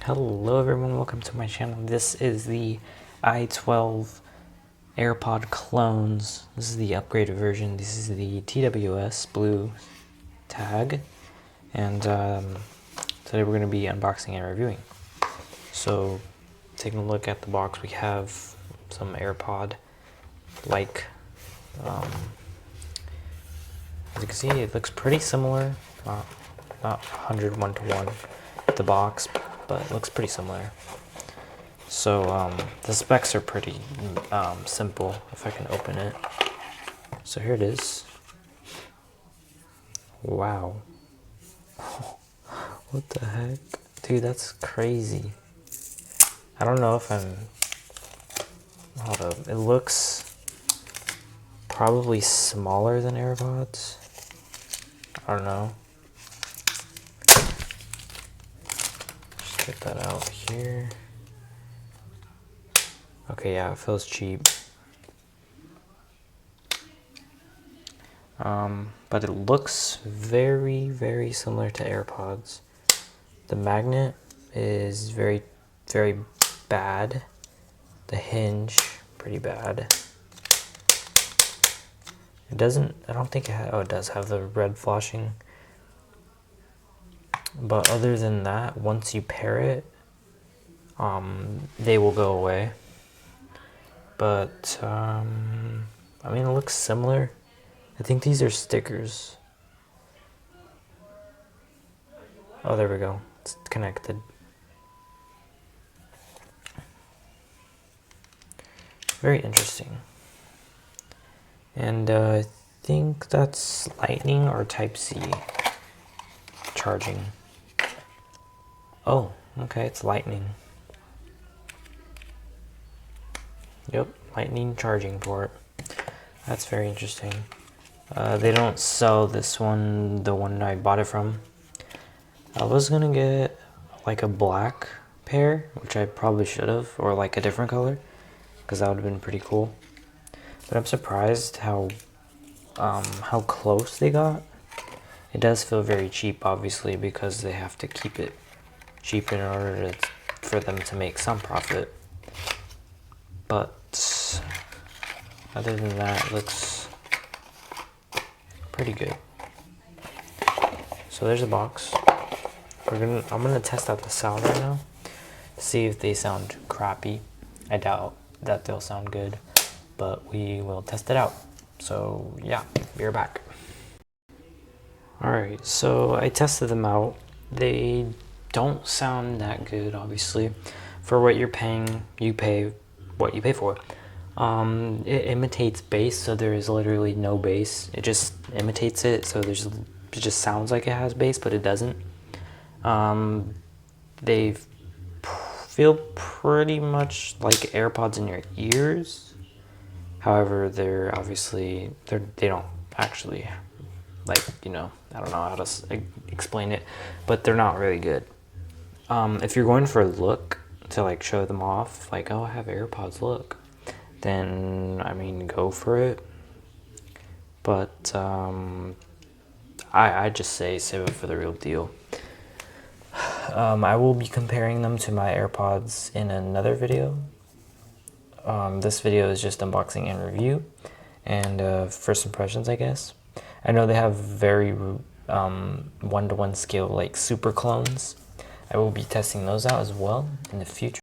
Hello everyone, welcome to my channel. This is the i12 Airpods Clones. This is the upgraded version. This is the TWS blue tag. And today we're going to be unboxing and reviewing. So taking a look at the box, we have some AirPod like as you can see, it looks pretty similar, not 100 1-to-1 the box, but it looks pretty similar. So the specs are pretty simple, if I can open it. So here it is. Wow. What the heck? Dude, that's crazy. I don't know if hold up. It looks probably smaller than AirPods. I don't know. Just get that out here. Okay, yeah, it feels cheap. But it looks very, very similar to AirPods. The magnet is very, very bad. The hinge, pretty bad. It doesn't, I don't think it does have the red flashing. But other than that, once you pair it, they will go away. But, I mean, it looks similar. I think these are stickers. Oh, there we go. It's connected. Very interesting. And I think that's Lightning or Type-C charging. Oh, okay, it's Lightning. Yep, Lightning charging port. That's very interesting. They don't sell this one, the one I bought it from. I was gonna get like a black pair, which I probably should have, or like a different color, because that would have been pretty cool. But I'm surprised how close they got. It does feel very cheap, obviously, because they have to keep it cheap in order for them to make some profit. But other than that, it looks pretty good. So there's a box. I'm gonna test out the sound right now, see if they sound crappy. I doubt that they'll sound good, but we will test it out. So yeah, be right back. Alright, so I tested them out. They don't sound that good, obviously. For what you're paying, you pay what you pay for. It imitates bass, so there is literally no bass. It just imitates it, so it just sounds like it has bass, but it doesn't. They feel pretty much like AirPods in your ears. However, they're obviously, they don't actually, like, you know, I don't know how to explain it, but they're not really good. If you're going for a look, to like show them off, like, oh, I have AirPods, look, then, I mean, go for it. But, I just say save it for the real deal. I will be comparing them to my AirPods in another video. This video is just unboxing and review and first impressions, I guess. I know they have very one-to-one scale, like super clones. I will be testing those out as well in the future.